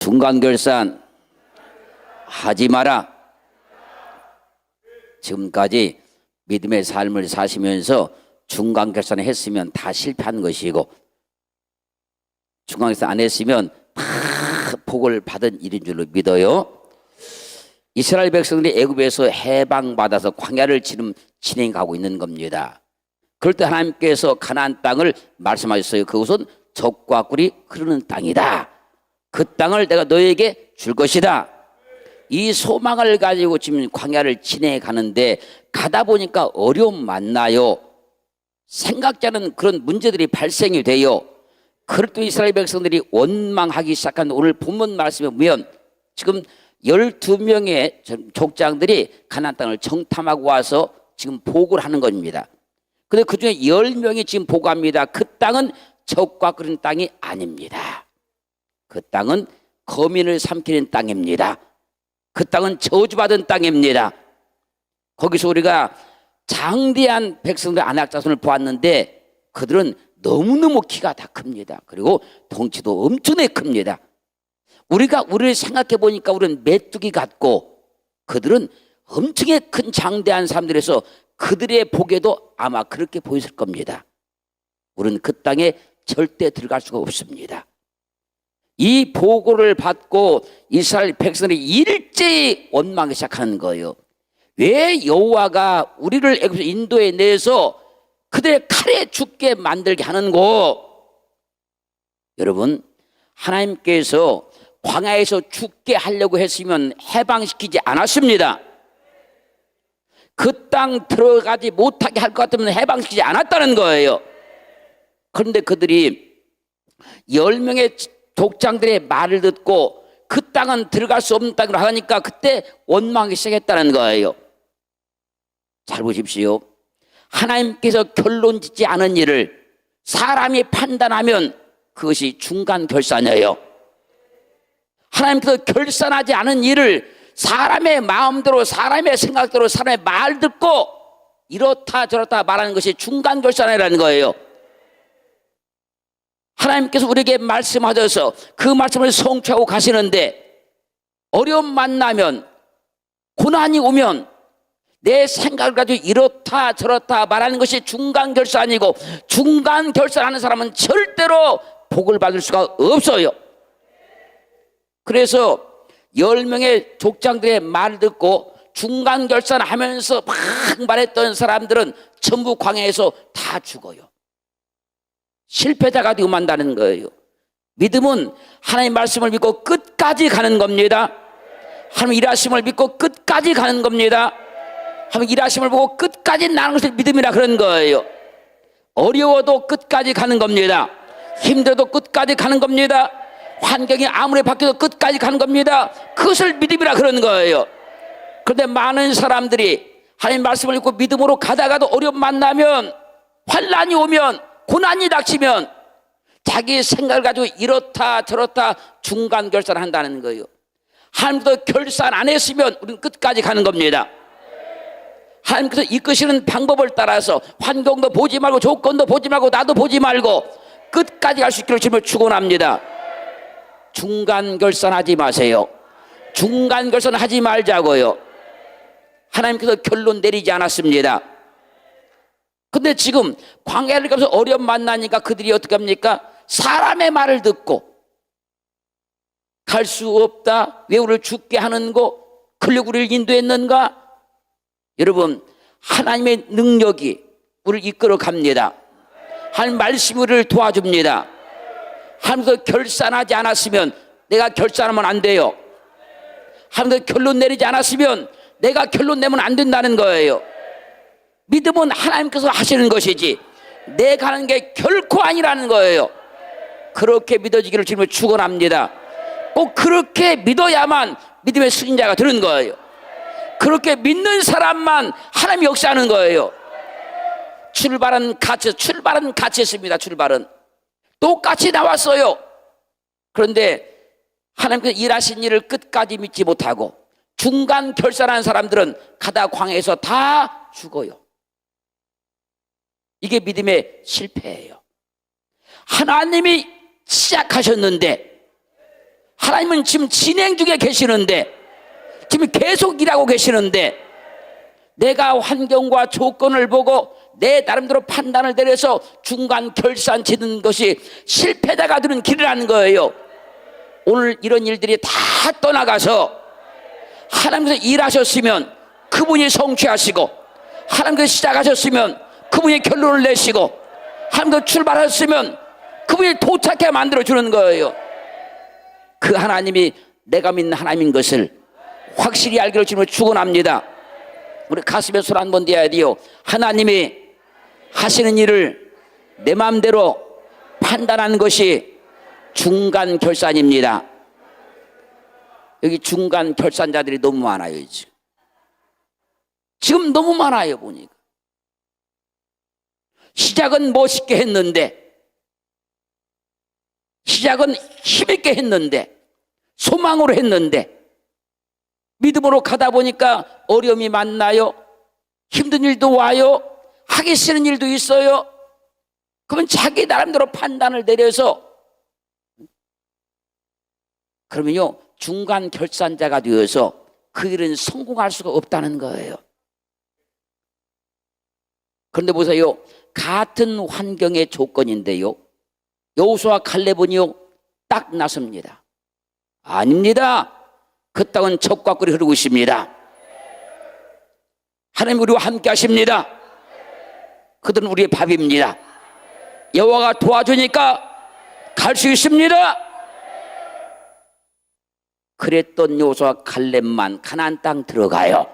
중간결산 하지 마라. 지금까지 믿음의 삶을 사시면서 중간결산을 했으면 다 실패한 것이고, 중간결산 안 했으면 다 복을 받은 일인 줄로 믿어요. 이스라엘 백성들이 애굽에서 해방받아서 광야를 지금 진행하고 있는 겁니다. 그럴 때 하나님께서 가나안 땅을 말씀하셨어요. 그곳은 젖과 꿀이 흐르는 땅이다. 그 땅을 내가 너에게 줄 것이다. 이 소망을 가지고 지금 광야를 진행해 가는데, 가다 보니까 어려움 만나요. 생각지 않은 그런 문제들이 발생이 돼요. 그럴 때 이스라엘 백성들이 원망하기 시작한 오늘 본문 말씀에 보면, 지금 12명의 족장들이 가나안 땅을 정탐하고 와서 지금 보고를 하는 겁니다. 근데 그 중에 10명이 지금 보고합니다. 그 땅은 젖과 끓는 땅이 아닙니다. 그 땅은 거민을 삼키는 땅입니다. 그 땅은 저주받은 땅입니다. 거기서 우리가 장대한 백성들 안악자손을 보았는데, 그들은 너무너무 키가 다 큽니다. 그리고 덩치도 엄청나게 큽니다. 우리가 우리를 생각해 보니까 우리는 메뚜기 같고, 그들은 엄청나게 큰 장대한 사람들에서 그들의 보기에도 아마 그렇게 보였을 겁니다. 우리는 그 땅에 절대 들어갈 수가 없습니다. 이 보고를 받고 이스라엘 백성들이 일제히 원망하기 시작하는 거예요. 왜 여호와가 우리를 애굽에서 인도해 내서 그들의 칼에 죽게 만들게 하는고? 여러분, 하나님께서 광야에서 죽게 하려고 했으면 해방시키지 않았습니다. 그 땅 들어가지 못하게 할 것 같으면 해방시키지 않았다는 거예요. 그런데 그들이 10명의 족장들의 말을 듣고 그 땅은 들어갈 수 없는 땅으로 하니까 그때 원망하기 시작했다는 거예요. 잘 보십시오. 하나님께서 결론 짓지 않은 일을 사람이 판단하면 그것이 중간결산이에요. 하나님께서 결산하지 않은 일을 사람의 마음대로, 사람의 생각대로, 사람의 말 듣고 이렇다 저렇다 말하는 것이 중간결산이라는 거예요. 하나님께서 우리에게 말씀하셔서 그 말씀을 성취하고 가시는데, 어려움 만나면, 고난이 오면 내 생각을 가지고 이렇다 저렇다 말하는 것이 중간결산이고, 중간결산하는 사람은 절대로 복을 받을 수가 없어요. 그래서 10명의 족장들의 말을 듣고 중간결산하면서 막 말했던 사람들은 전부 광야에서 다 죽어요. 실패자가 되고 만다는 거예요. 믿음은 하나님의 말씀을 믿고 끝까지 가는 겁니다. 하나님 일하심을 믿고 끝까지 가는 겁니다. 하나님 일하심을 보고 끝까지 나는 것을 믿음이라 그런 거예요. 어려워도 끝까지 가는 겁니다. 힘들어도 끝까지 가는 겁니다. 환경이 아무리 바뀌어도 끝까지 가는 겁니다. 그것을 믿음이라 그런 거예요. 그런데 많은 사람들이 하나님 말씀을 믿고 믿음으로 가다가도 어려움 만나면, 환난이 오면, 고난이 닥치면 자기 생각을 가지고 이렇다 저렇다 중간결산을 한다는 거예요. 하나님도 결산 안 했으면 우리는 끝까지 가는 겁니다. 하나님께서 이끄시는 방법을 따라서 환경도 보지 말고, 조건도 보지 말고, 나도 보지 말고 끝까지 갈 수 있기를 주님을 축원합니다. 중간결산하지 마세요. 중간결산하지 말자고요. 하나님께서 결론 내리지 않았습니다. 근데 지금 광야를 가서 어려움 만나니까 그들이 어떻게 합니까? 사람의 말을 듣고 갈 수 없다, 왜 우리를 죽게 하는고, 그러려고 우리를 인도했는가? 여러분, 하나님의 능력이 우리를 이끌어 갑니다. 하나님 말씀이 우리를 도와줍니다. 하나님도 결산하지 않았으면 내가 결산하면 안 돼요. 하나님도 결론 내리지 않았으면 내가 결론 내면 안 된다는 거예요. 믿음은 하나님께서 하시는 것이지 내가 하는 게 결코 아니라는 거예요. 그렇게 믿어지기를 주님을 축원합니다. 꼭 그렇게 믿어야만 믿음의 승인자가 되는 거예요. 그렇게 믿는 사람만 하나님이 역사하는 거예요. 출발은 같이 했습니다. 출발은 똑같이 나왔어요. 그런데 하나님께서 일하신 일을 끝까지 믿지 못하고 중간 결산한 사람들은 가다 광야에서 다 죽어요. 이게 믿음의 실패예요. 하나님이 시작하셨는데, 하나님은 지금 진행 중에 계시는데, 지금 계속 일하고 계시는데, 내가 환경과 조건을 보고 내 나름대로 판단을 내려서 중간 결산 짓는 것이 실패자가 되는 길이라는 거예요. 오늘 이런 일들이 다 떠나가서 하나님께서 일하셨으면 그분이 성취하시고, 하나님께서 시작하셨으면 그분이 결론을 내시고, 하나님께서 출발하셨으면 그분이 도착해 만들어주는 거예요. 그 하나님이 내가 믿는 하나님인 것을 확실히 알기로 주님을 축원합니다. 우리 가슴에 손 한 번 대야 돼요. 하나님이 하시는 일을 내 마음대로 판단하는 것이 중간 결산입니다. 여기 중간 결산자들이 너무 많아요. 지금 너무 많아요. 보니까 시작은 멋있게 했는데, 시작은 힘있게 했는데, 소망으로 했는데, 믿음으로 가다 보니까 어려움이 만나요. 힘든 일도 와요. 하기 싫은 일도 있어요. 그러면 자기 나름대로 판단을 내려서, 그러면요 중간 결산자가 되어서 그 일은 성공할 수가 없다는 거예요. 그런데 보세요, 같은 환경의 조건인데요, 여호수아와 갈렙은요 딱 나섭니다. 아닙니다. 그 땅은 적과 꿀이 흐르고 있습니다. 하나님 우리와 함께 하십니다. 그들은 우리의 밥입니다. 여호와가 도와주니까 갈 수 있습니다. 그랬던 여호수아와 갈렙만 가나안 땅 들어가요.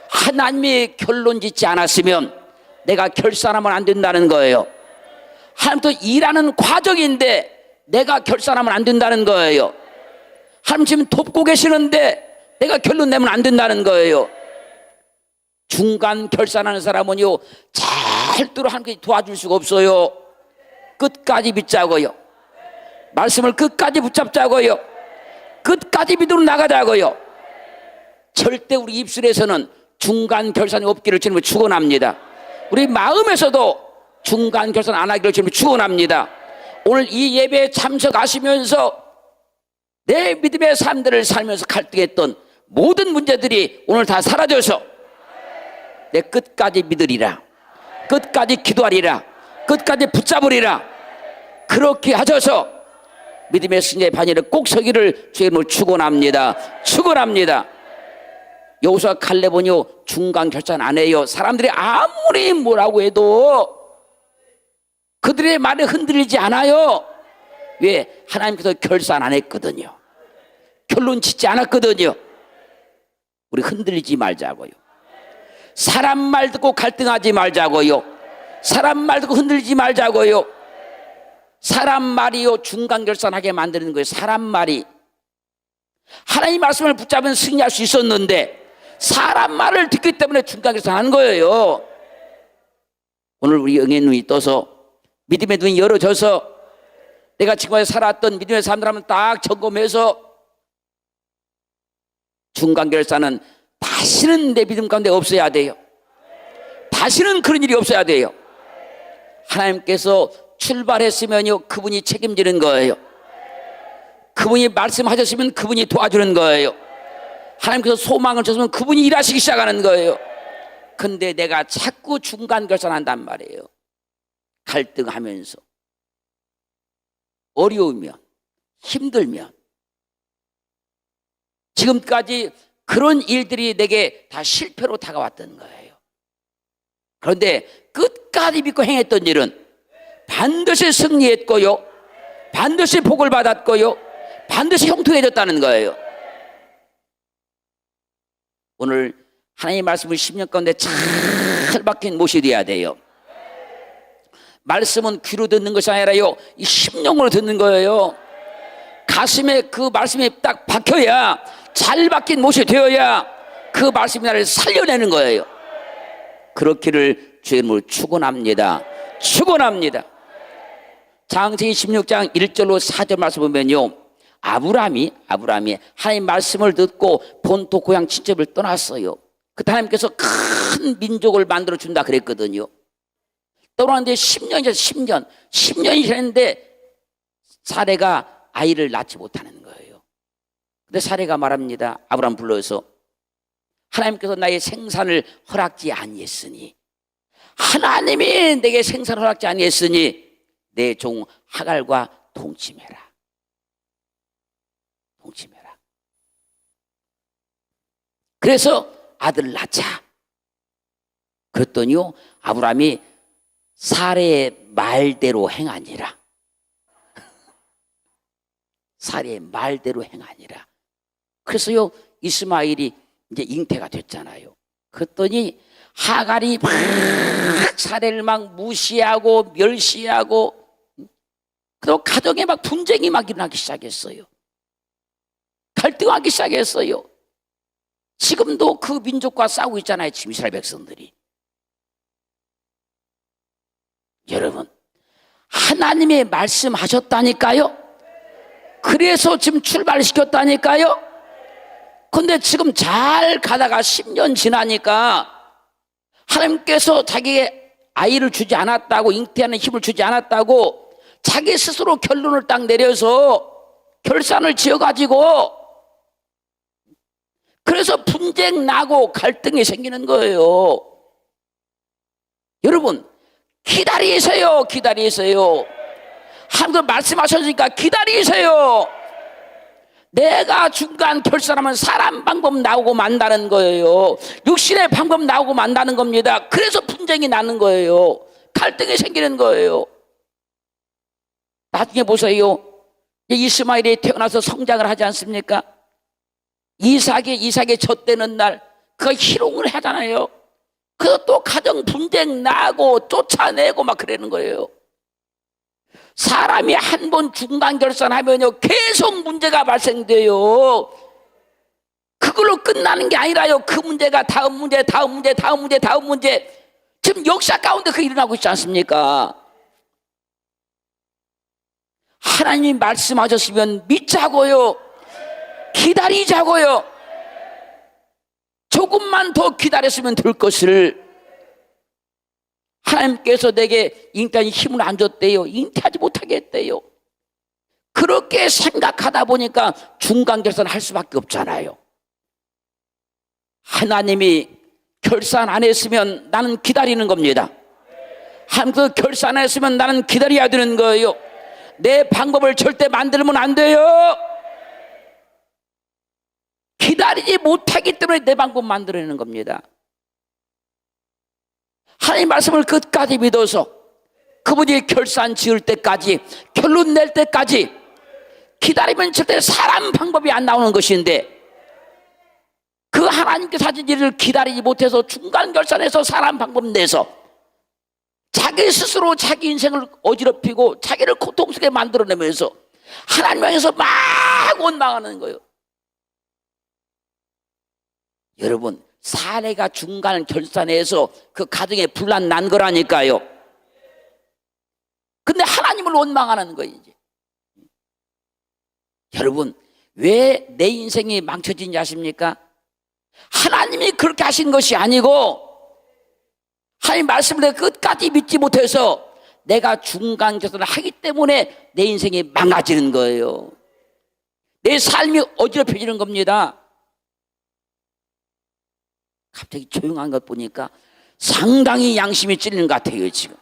하나님이 결론 짓지 않았으면 내가 결산하면 안 된다는 거예요. 하나님도 일하는 과정인데 내가 결산하면 안 된다는 거예요. 하나님 지금 돕고 계시는데 내가 결론 내면 안 된다는 거예요. 중간 결산하는 사람은요 절대로 하나님께 도와줄 수가 없어요. 끝까지 믿자고요. 말씀을 끝까지 붙잡자고요. 끝까지 믿음으로 나가자고요. 절대 우리 입술에서는 중간 결산이 없기를 주님을 축원합니다. 우리 마음에서도 중간 결산 안 하기를 주님을 축원합니다. 오늘 이 예배에 참석하시면서 내 믿음의 삶들을 살면서 갈등했던 모든 문제들이 오늘 다 사라져서 내 끝까지 믿으리라, 끝까지 기도하리라, 끝까지 붙잡으리라, 그렇게 하셔서 믿음의 승리의 반열에 꼭 서기를 주님을 축원합니다. 축원합니다. 여호수아 갈렙은요 중간 결산 안 해요. 사람들이 아무리 뭐라고 해도 그들의 말에 흔들리지 않아요. 왜? 하나님께서 결산 안 했거든요. 결론 짓지 않았거든요. 우리 흔들리지 말자고요. 사람 말 듣고 갈등하지 말자고요. 사람 말 듣고 흔들리지 말자고요. 사람 말이요 중간 결산하게 만드는 거예요. 사람 말이. 하나님 말씀을 붙잡으면 승리할 수 있었는데 사람 말을 듣기 때문에 중간 결산하는 거예요. 오늘 우리 영의 눈이 떠서 믿음의 눈이 열어져서 내가 지금까지 살았던 믿음의 삶들 한번 딱 점검해서 중간 결산은 다시는 내 믿음 가운데 없어야 돼요. 다시는 그런 일이 없어야 돼요. 하나님께서 출발했으면요 그분이 책임지는 거예요. 그분이 말씀하셨으면 그분이 도와주는 거예요. 하나님께서 소망을 주셨으면 그분이 일하시기 시작하는 거예요. 근데 내가 자꾸 중간 결산한단 말이에요. 갈등하면서 어려우면 힘들면 지금까지 그런 일들이 내게 다 실패로 다가왔던 거예요. 그런데 끝까지 믿고 행했던 일은 반드시 승리했고요, 반드시 복을 받았고요, 반드시 형통해졌다는 거예요. 오늘 하나님의 말씀을 10년 가운데 잘 박힌 못이 돼야 돼요. 말씀은 귀로 듣는 것이 아니라요 이 심령으로 듣는 거예요. 가슴에 그 말씀이 딱 박혀야, 잘 박힌 못이 되어야 그 말씀이 나를 살려내는 거예요. 그렇기를 주의 이름으로 축원합니다. 축원합니다. 창세기 16장 1절로 4절 말씀 보면요 아브라함이 하나님 말씀을 듣고 본토 고향 친척을 떠났어요. 그때 하나님께서 큰 민족을 만들어 준다 그랬거든요. 떠나는데 10년이 지났는데 사레가 아이를 낳지 못하는 거예요. 근데 사례가 말합니다. 아브라함 불러서 하나님께서 나의 생산을 허락지 아니했으니, 하나님이 내게 생산을 허락지 아니했으니 내 종 하갈과 동침해라. 동침해라. 그래서 아들 낳자. 그랬더니요, 아브라함이 사례의 말대로 행하니라. 사례의 말대로 행하니라. 그래서요, 이스마엘이 이제 잉태가 됐잖아요. 그랬더니 하갈이 막 사례를 막 무시하고 멸시하고, 그리고 가정에 막 분쟁이 막 일어나기 시작했어요. 갈등하기 시작했어요. 지금도 그 민족과 싸우고 있잖아요, 지금 이스라엘 백성들이. 여러분, 하나님의 말씀하셨다니까요. 그래서 지금 출발시켰다니까요. 근데 지금 잘 가다가 10년 지나니까 하나님께서 자기의 아이를 주지 않았다고, 잉태하는 힘을 주지 않았다고 자기 스스로 결론을 딱 내려서 결산을 지어가지고, 그래서 분쟁 나고 갈등이 생기는 거예요. 여러분, 기다리세요. 기다리세요. 하나님께서 말씀하셨으니까 기다리세요. 내가 중간 결산하면 사람 방법 나오고 만다는 거예요. 육신의 방법 나오고 만다는 겁니다. 그래서 분쟁이 나는 거예요. 갈등이 생기는 거예요. 나중에 보세요. 이스마엘이 태어나서 성장을 하지 않습니까? 이삭의 젖되는 날 그가 희롱을 하잖아요. 그래서 또 가정 분쟁 나고 쫓아내고 막 그러는 거예요. 사람이 한 번 중간 결산하면요, 계속 문제가 발생돼요. 그걸로 끝나는 게 아니라요, 그 문제가 다음 문제, 다음 문제, 다음 문제, 다음 문제. 지금 역사 가운데 그게 일어나고 있지 않습니까? 하나님이 말씀하셨으면 믿자고요. 기다리자고요. 조금만 더 기다렸으면 될 것을 하나님께서 내게 잉태하는 힘을 안 줬대요. 잉태하지 못하게 했대요. 그렇게 생각하다 보니까 중간결산 할 수밖에 없잖아요. 하나님이 결산 안 했으면 나는 기다리는 겁니다. 하나님께서 결산 안 했으면 나는 기다려야 되는 거예요. 내 방법을 절대 만들면 안 돼요. 기다리지 못하기 때문에 내 방법 만들어내는 겁니다. 하나님 말씀을 끝까지 믿어서 그분이 결산 지을 때까지, 결론 낼 때까지 기다리면 절대 사람 방법이 안 나오는 것인데, 그 하나님께서 하신 일을 기다리지 못해서 중간 결산해서 사람 방법 내서 자기 스스로 자기 인생을 어지럽히고 자기를 고통스럽게 만들어내면서 하나님 향해서 막 원망하는 거예요. 여러분, 사례가 중간 결산해서 그 가정에 분란 난 거라니까요. 근데 하나님을 원망하는 거예요, 이제. 여러분, 왜 내 인생이 망쳐진지 아십니까? 하나님이 그렇게 하신 것이 아니고, 하나님 말씀을 내가 끝까지 믿지 못해서 내가 중간 결산을 하기 때문에 내 인생이 망가지는 거예요. 내 삶이 어지럽혀지는 겁니다. 갑자기 조용한 것 보니까 상당히 양심이 찔리는 것 같아요, 지금.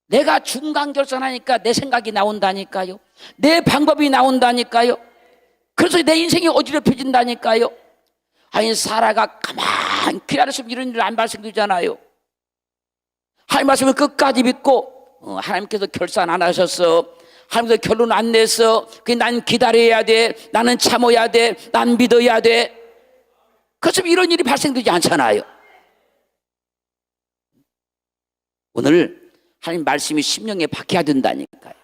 내가 중간 결산하니까 내 생각이 나온다니까요. 내 방법이 나온다니까요. 그래서 내 인생이 어지럽혀진다니까요. 아니, 사라가 가만히 기다렸으면 이런 일 안 발생되잖아요. 하나님 말씀을 끝까지 믿고 하나님께서 결산 안 하셨어, 하나님께서 결론 안 냈어, 난 기다려야 돼, 나는 참아야 돼, 난 믿어야 돼. 그래서 이런 일이 발생되지 않잖아요. 오늘 하나님 말씀이 심령에 박혀야 된다니까요.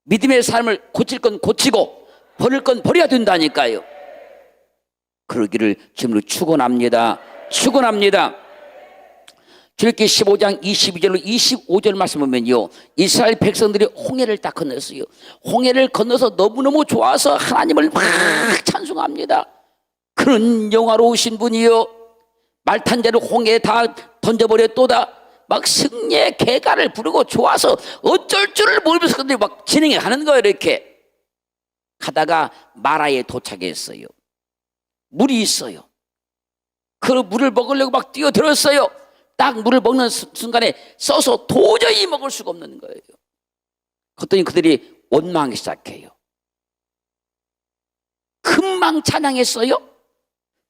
믿음의 삶을 고칠 건 고치고 버릴 건 버려야 된다니까요. 그러기를 주님으로 축원합니다. 축원합니다. 출애굽기 15장 22절로 25절 말씀 보면요, 이스라엘 백성들이 홍해를 딱 건넜어요. 홍해를 건너서 너무너무 좋아서 하나님을 막 찬송합니다. 그런 영화로우신 분이요, 말탄 자를 홍해에 다 던져버렸도다. 막 승리의 개가를 부르고 좋아서 어쩔 줄을 모르면서 근데 막 진행해 가는 거예요. 이렇게 가다가 마라에 도착했어요. 물이 있어요. 그 물을 먹으려고 막 뛰어들었어요. 딱 물을 먹는 순간에 써서 도저히 먹을 수가 없는 거예요. 그랬더니 그들이 원망하기 시작해요. 금방 찬양했어요.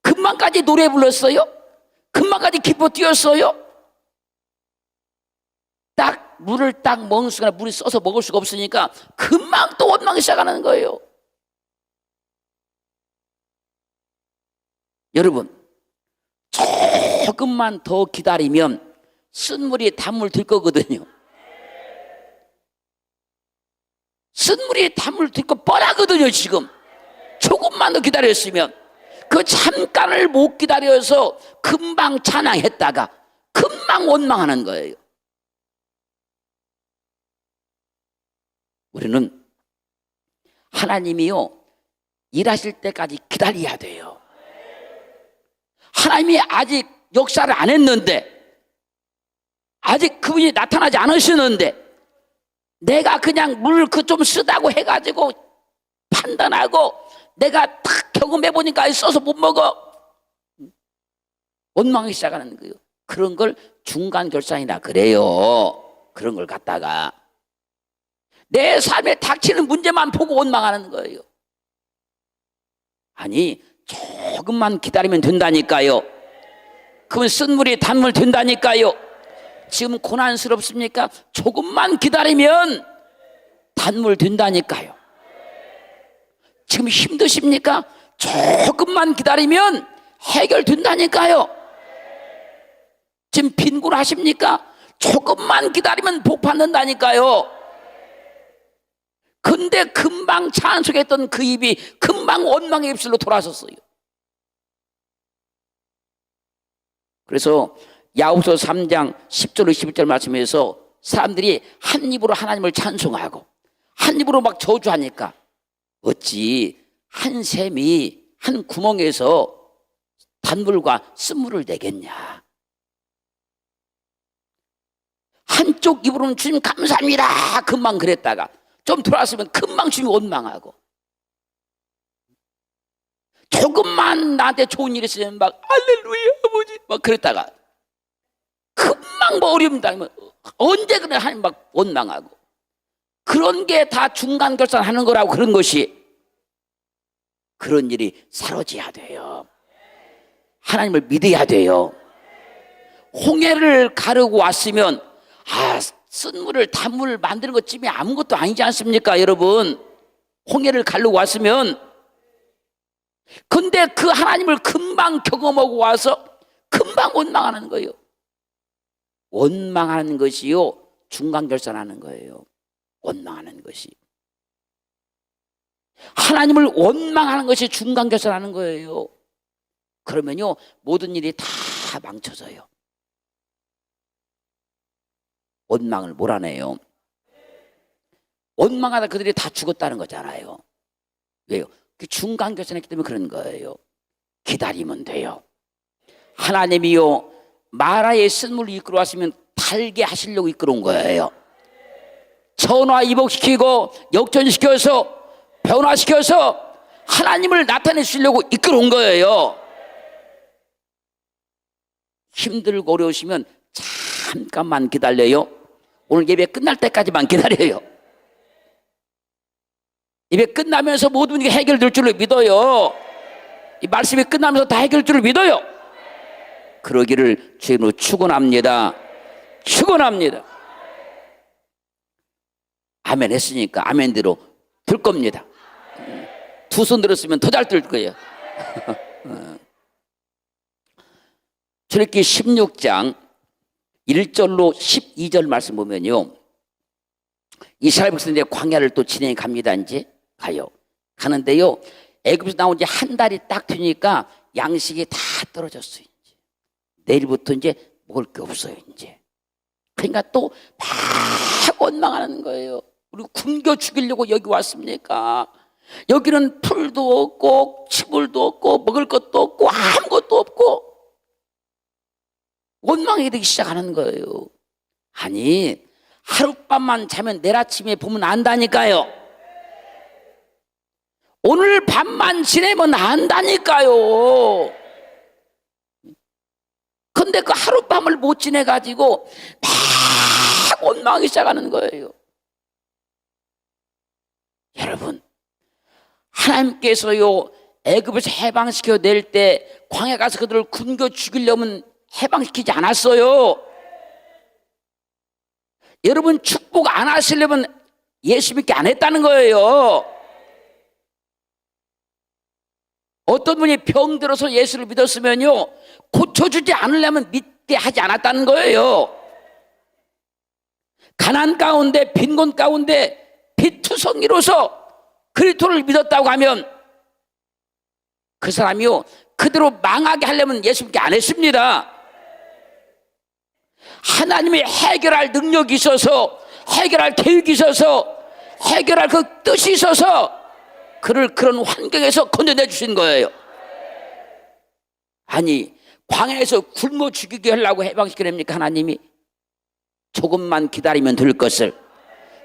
금방까지 노래 불렀어요. 금방까지 기뻐 뛰었어요. 딱 물을 딱 먹는 순간 물이 써서 먹을 수가 없으니까 금방 또 원망이 시작하는 거예요. 여러분, 조금만 더 기다리면 쓴물이 단물 들 거거든요. 쓴물이 단물 들 거 뻔하거든요. 지금 조금만 더 기다렸으면, 그 잠깐을 못 기다려서 금방 찬양했다가 금방 원망하는 거예요. 우리는 하나님이요, 일하실 때까지 기다려야 돼요. 하나님이 아직 역사를 안 했는데, 아직 그분이 나타나지 않으시는데, 내가 그냥 물 그 좀 쓰다고 해가지고 판단하고 내가 탁 경험해 보니까 써서 못 먹어, 원망하기 시작하는 거예요. 그런 걸 중간 결산이라 그래요. 그런 걸 갖다가 내 삶에 닥치는 문제만 보고 원망하는 거예요. 아니, 조금만 기다리면 된다니까요. 그러면 쓴물이 단물 된다니까요. 지금 고난스럽습니까? 조금만 기다리면 단물 된다니까요. 지금 힘드십니까? 조금만 기다리면 해결된다니까요. 지금 빈곤하십니까? 조금만 기다리면 복 받는다니까요. 근데 금방 찬송했던 그 입이 금방 원망의 입술로 돌아섰어요. 그래서 야고보서 3장 10절로 11절 말씀에서 사람들이 한 입으로 하나님을 찬송하고 한 입으로 막 저주하니까 어찌 한 샘이 한 구멍에서 단물과 쓴물을 내겠냐. 한쪽 입으로는 주님 감사합니다 금방 그랬다가 좀 돌아왔으면 금방 주님 원망하고, 조금만 나한테 좋은 일 있으면 막 할렐루야 아버지 막 그랬다가 금방 뭐 어려움 당하면 언제 그래 하나님 막 원망하고, 그런 게 다 중간 결산하는 거라고. 그런 것이, 그런 일이 사라져야 돼요. 하나님을 믿어야 돼요. 홍해를 가르고 왔으면 쓴물을 단물을 만드는 것쯤이 아무것도 아니지 않습니까 여러분? 홍해를 가르고 왔으면. 근데 그 하나님을 금방 경험하고 와서 금방 원망하는 거예요. 원망하는 것이요, 중간 결산하는 거예요. 원망하는 것이, 하나님을 원망하는 것이 중간 결산하는 거예요. 그러면요 모든 일이 다 망쳐져요. 원망을 몰아내요. 원망하다 그들이 다 죽었다는 거잖아요. 왜요? 그 중간 결산했기 때문에 그런 거예요. 기다리면 돼요. 하나님이요 마라의 쓴물을 이끌어 왔으면 달게 하시려고 이끌어 온 거예요. 전화 이복시키고 역전시켜서 변화시켜서 하나님을 나타내시려고 이끌어 온 거예요. 힘들고 어려우시면 잠깐만 기다려요. 오늘 예배 끝날 때까지만 기다려요. 예배 끝나면서 모든 게 해결될 줄을 믿어요. 이 말씀이 끝나면서 다 해결될 줄을 믿어요. 그러기를 주님으로 축원합니다. 축원합니다. 아멘 했으니까 아멘대로 들 겁니다. 두 손 들었으면 더 잘 들 거예요. 출애굽기 16장 1절로 12절 말씀 보면요, 이스라엘 백성들이 광야를 또 진행해 갑니다. 이제 가는데요, 애굽에서 나온 지 한 달이 딱 되니까 양식이 다 떨어졌어요. 이제 내일부터 이제 먹을 게 없어요. 이제 그러니까 또 막 원망하는 거예요. 우리 굶겨 죽이려고 여기 왔습니까? 여기는 풀도 없고 치물도 없고 먹을 것도 없고 아무것도 없고 원망이 되기 시작하는 거예요. 아니, 하룻밤만 자면 내일 아침에 보면 안다니까요. 오늘 밤만 지내면 안다니까요. 근데 그 하룻밤을 못 지내가지고 막 원망하기 시작하는 거예요. 여러분, 하나님께서요 애굽에서 해방시켜 낼 때 광야 가서 그들을 굶겨 죽이려면 해방시키지 않았어요. 여러분, 축복 안 하시려면 예수 믿게 안 했다는 거예요. 어떤 분이 병들어서 예수를 믿었으면요 고쳐주지 않으려면 믿게 하지 않았다는 거예요. 가난 가운데 빈곤 가운데 비투성이로서 그리스도를 믿었다고 하면 그 사람이요 그대로 망하게 하려면 예수 믿게 안 했습니다. 하나님이 해결할 능력이 있어서, 해결할 계획이 있어서, 해결할 그 뜻이 있어서 그를 그런 환경에서 건져내 주신 거예요. 아니, 광야에서 굶어 죽이게 하려고 해방시키랍니까? 하나님이 조금만 기다리면 될 것을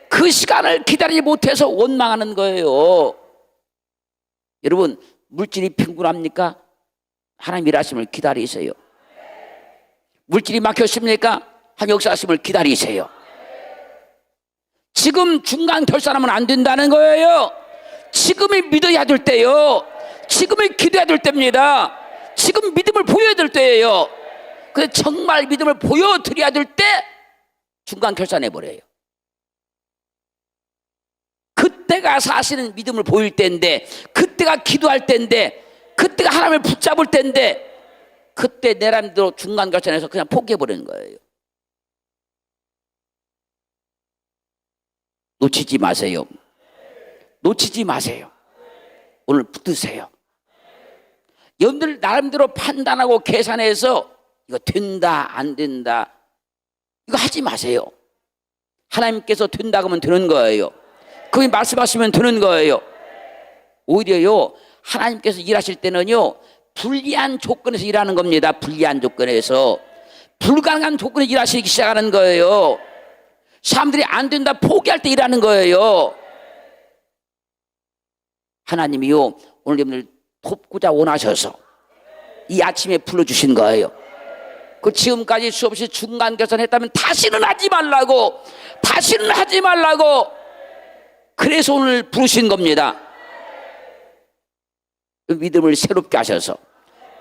그 시간을 기다리지 못해서 원망하는 거예요. 여러분, 물질이 빈곤합니까? 하나님 일하심을 기다리세요. 물질이 막혔습니까? 하나님 역사하심을 기다리세요. 지금 중간 결산하면 안 된다는 거예요. 지금이 믿어야 될 때요. 지금이 기도해야 될 때입니다. 지금 믿음을 보여야 될 때예요. 근데 정말 믿음을 보여드려야 될 때 중간 결산해버려요. 그때가 사실은 믿음을 보일 때인데, 그때가 기도할 때인데, 그때가 하나님을 붙잡을 때인데, 그때 내 나름대로 중간 결산해서 그냥 포기해버리는 거예요. 놓치지 마세요. 놓치지 마세요. 오늘 붙드세요. 여러분들 나름대로 판단하고 계산해서 이거 된다 안 된다 이거 하지 마세요. 하나님께서 된다고 하면 되는 거예요. 그분이 말씀하시면 되는 거예요. 오히려요 하나님께서 일하실 때는요 불리한 조건에서 일하는 겁니다. 불리한 조건에서, 불가능한 조건에서 일하시기 시작하는 거예요. 사람들이 안 된다 포기할 때 일하는 거예요. 하나님이요 오늘 여러분들 돕고자 원하셔서 이 아침에 불러주신 거예요. 그 지금까지 수없이 중간 결산했다면 다시는 하지 말라고, 다시는 하지 말라고, 그래서 오늘 부르신 겁니다. 그 믿음을 새롭게 하셔서,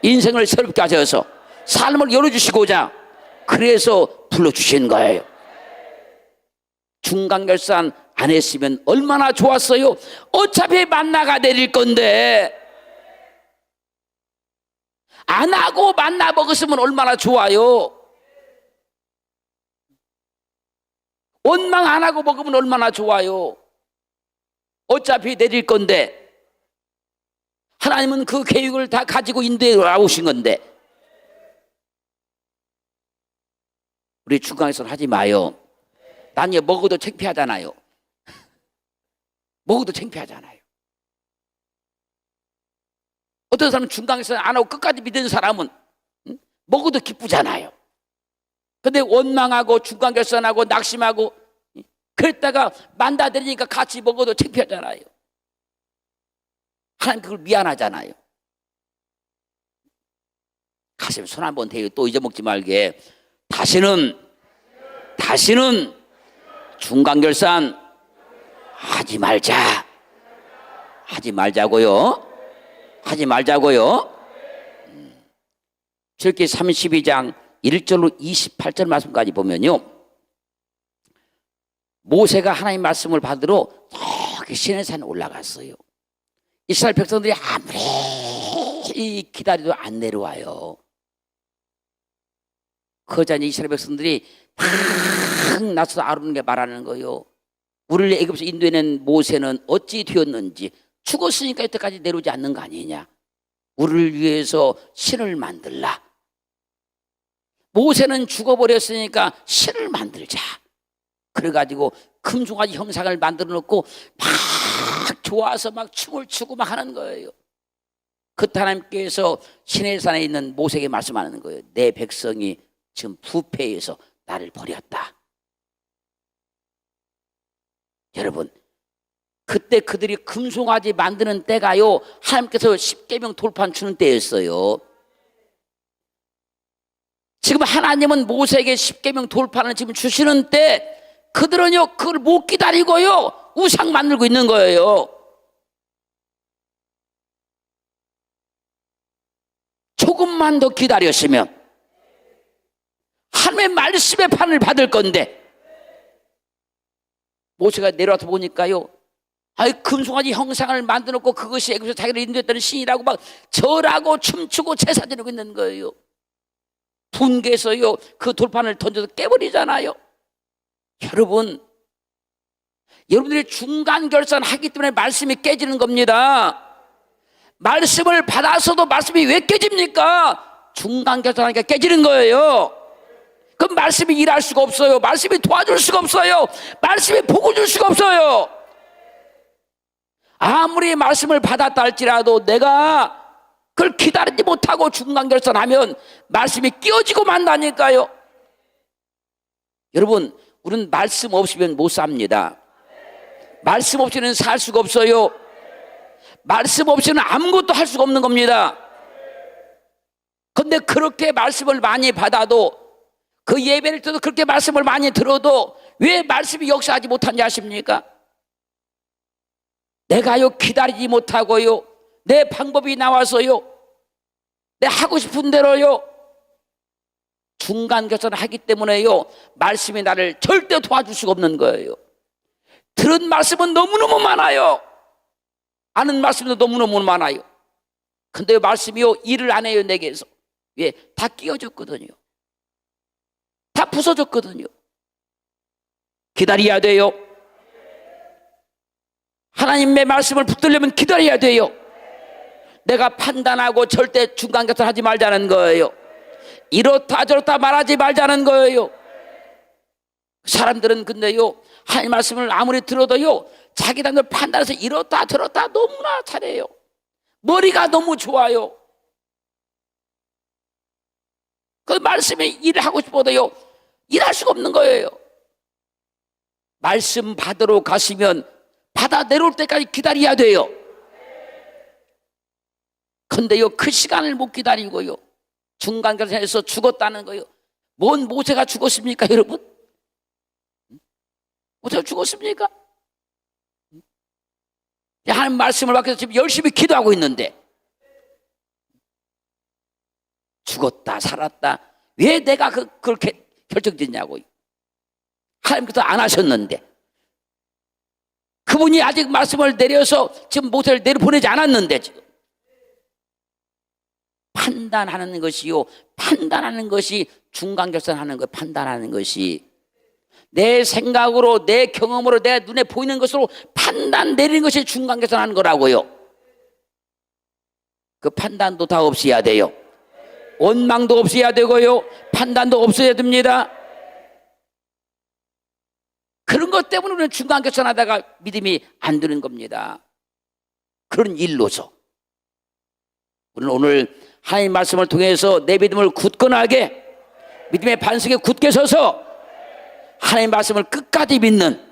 인생을 새롭게 하셔서, 삶을 열어주시고자 그래서 불러주신 거예요. 중간 결산 안 했으면 얼마나 좋았어요. 어차피 만나가 내릴 건데 안 하고 만나 먹었으면 얼마나 좋아요. 원망 안 하고 먹으면 얼마나 좋아요. 어차피 내릴 건데 하나님은 그 계획을 다 가지고 인도에 나오신 건데 우리 중간에서는 하지 마요. 난 이거 먹어도 창피하잖아요. 먹어도 창피하잖아요. 어떤 사람은 중간에서 안 하고 끝까지 믿는 사람은 먹어도 기쁘잖아요. 근데 원망하고 중간 결산하고 낙심하고 그랬다가 만나드리니까 같이 먹어도 창피하잖아요. 하나님 그걸 미안하잖아요. 가슴에 손 한번 대고 또 잊어먹지 말게. 다시는 중간 결산 하지 말자. 하지 말자고요. 하지 말자고요. 출애굽기 32장 1절로 28절 말씀까지 보면요, 모세가 하나님 말씀을 받으러 저기 시내산에 올라갔어요. 이스라엘 백성들이 아무리 기다려도 안 내려와요. 그러자 이스라엘 백성들이 막 나서서 아론에게 말하는 거예요. 우리를 애굽에서 인도해낸 모세는 어찌 되었는지, 죽었으니까 이때까지 내려오지 않는 거 아니냐. 우리를 위해서 신을 만들라. 모세는 죽어버렸으니까 신을 만들자. 그래가지고 금송아지 형상을 만들어 놓고 막 좋아서 막 춤을 추고 막 하는 거예요. 그때 하나님께서 시내산에 있는 모세에게 말씀하는 거예요. 내 백성이 지금 부패해서 나를 버렸다. 여러분, 그때 그들이 금송아지 만드는 때가요, 하나님께서 십계명 돌판 주는 때였어요. 지금 하나님은 모세에게 십계명 돌판을 지금 주시는 때, 그들은요 그걸 못 기다리고요 우상 만들고 있는 거예요. 조금만 더 기다렸으면 하나님의 말씀의 판을 받을 건데, 모세가 내려와서 보니까요, 금송아지 형상을 만들어 놓고 그것이 애굽에서 자기를 인도했다는 신이라고 막 절하고 춤추고 제사 드리고 있는 거예요. 분개해서요 그 돌판을 던져서 깨버리잖아요. 여러분들이 중간 결산하기 때문에 말씀이 깨지는 겁니다. 말씀을 받아서도 말씀이 왜 깨집니까? 중간 결산하니까 깨지는 거예요. 그럼 말씀이 일할 수가 없어요. 말씀이 도와줄 수가 없어요. 말씀이 복을 줄 수가 없어요. 아무리 말씀을 받았다 할지라도 내가 그걸 기다리지 못하고 중간 결산하면 말씀이 끼어지고 만다니까요. 여러분, 우리는 말씀 없이는 못 삽니다. 말씀 없이는 살 수가 없어요. 말씀 없이는 아무것도 할 수가 없는 겁니다. 그런데 그렇게 말씀을 많이 받아도, 그 예배를 때도 그렇게 말씀을 많이 들어도 왜 말씀이 역사하지 못한지 아십니까? 내가요 기다리지 못하고요, 내 방법이 나와서요, 내 하고 싶은 대로요 중간 결산을 하기 때문에요 말씀이 나를 절대 도와줄 수가 없는 거예요. 들은 말씀은 너무너무 많아요. 아는 말씀도 너무너무 많아요. 근데 말씀이요 일을 안 해요. 내게서 왜? 다 끼어졌거든요. 다 부서졌거든요. 기다려야 돼요. 하나님의 말씀을 붙들려면 기다려야 돼요. 내가 판단하고 절대 중간 결산하지 말자는 거예요. 이렇다 저렇다 말하지 말자는 거예요. 사람들은 근데요 하나님 말씀을 아무리 들어도요 자기 단을 판단해서 이렇다 저렇다 너무나 잘해요. 머리가 너무 좋아요. 그 말씀에 일을 하고 싶어도요 일할 수가 없는 거예요. 말씀 받으러 가시면 받아 내려올 때까지 기다려야 돼요. 근데요 그 시간을 못 기다리고요 중간 결산에서 죽었다는 거예요. 뭔 모세가 죽었습니까 여러분? 모세가 죽었습니까? 하나님 말씀을 받기 위해서 지금 열심히 기도하고 있는데 죽었다 살았다 왜 내가 그렇게 결정됐냐고요. 하나님께서 안 하셨는데, 그분이 아직 말씀을 내려서 지금 모세를 내려보내지 않았는데, 지금 판단하는 것이요, 판단하는 것이 중간 결산하는 거. 판단하는 것이 내 생각으로 내 경험으로 내 눈에 보이는 것으로 판단 내리는 것이 중간 결산하는 거라고요. 그 판단도 다 없애야 돼요. 원망도 없애야 되고요 판단도 없애야 됩니다. 그런 것 때문에 우리는 중간 결산하다가 믿음이 안 드는 겁니다. 그런 일로서 우리는 오늘 하나님 말씀을 통해서 내 믿음을 굳건하게, 믿음의 반석에 굳게 서서 하나님 말씀을 끝까지 믿는,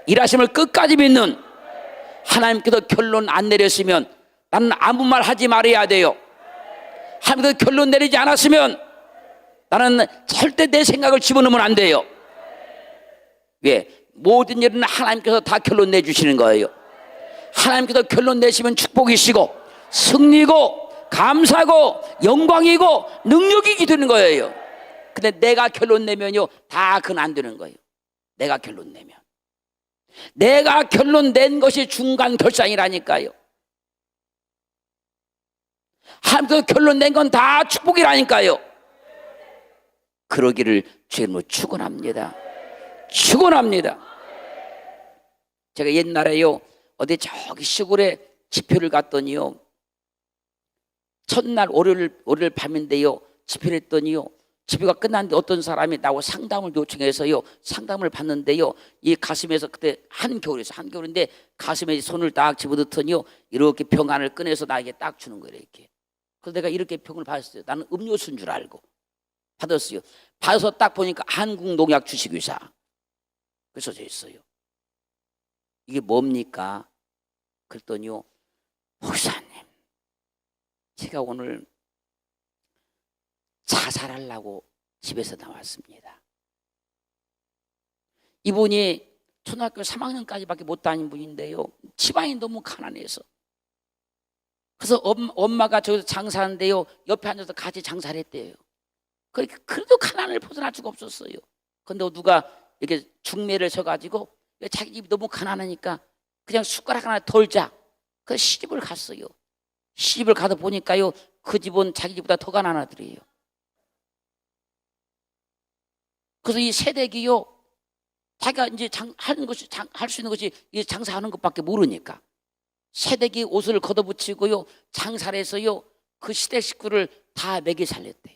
일하심을 끝까지 믿는, 하나님께서 결론 안 내렸으면 나는 아무 말 하지 말아야 돼요. 하나님께서 결론 내리지 않았으면 나는 절대 내 생각을 집어넣으면 안 돼요. 왜? 모든 일은 하나님께서 다 결론 내주시는 거예요. 하나님께서 결론 내시면 축복이시고 승리고 감사고 영광이고 능력이게 되는 거예요. 근데 내가 결론 내면요 다 그건 안 되는 거예요. 내가 결론 내면, 내가 결론 낸 것이 중간 결산이라니까요. 하나님께서 결론 낸 건 다 축복이라니까요. 그러기를 주님으로 축원합니다. 축원합니다. 제가 옛날에요 어디 저기 시골에 집회를 갔더니요, 첫날 월요일 밤인데요 집회를 했더니요, 집회가 끝났는데 어떤 사람이 나하고 상담을 요청해서요 상담을 받는데요, 이 가슴에서 그때 한겨울인데 가슴에 손을 딱 집어넣더니요 이렇게 병 안을 꺼내서 나에게 딱 주는 거예요. 이렇게. 그래서 내가 이렇게 병을 받았어요. 나는 음료수인 줄 알고 받았어요. 받아서 딱 보니까 한국농약 주식회사 그 써져 있어요. 이게 뭡니까? 그랬더니요, 목사님, 제가 오늘 자살하려고 집에서 나왔습니다. 이분이 초등학교 3학년까지밖에 못 다닌 분인데요, 집안이 너무 가난해서, 그래서 엄마가 저기서 장사하는데요, 옆에 앉아서 같이 장사를 했대요. 그래도 가난을 벗어날 수가 없었어요. 근데 누가 이렇게 중매를 서가지고 자기 집이 너무 가난하니까 그냥 숟가락 하나 덜자. 그래서 시집을 갔어요. 시집을 가서 보니까요, 그 집은 자기 집보다 더 가난하더래요. 그래서 이 새댁이요, 자기가 이제 할 수 있는 것이 장사하는 것밖에 모르니까 새댁이 옷을 걷어붙이고요, 장사를 해서요, 그 시댁 식구를 다 먹여 살렸대요.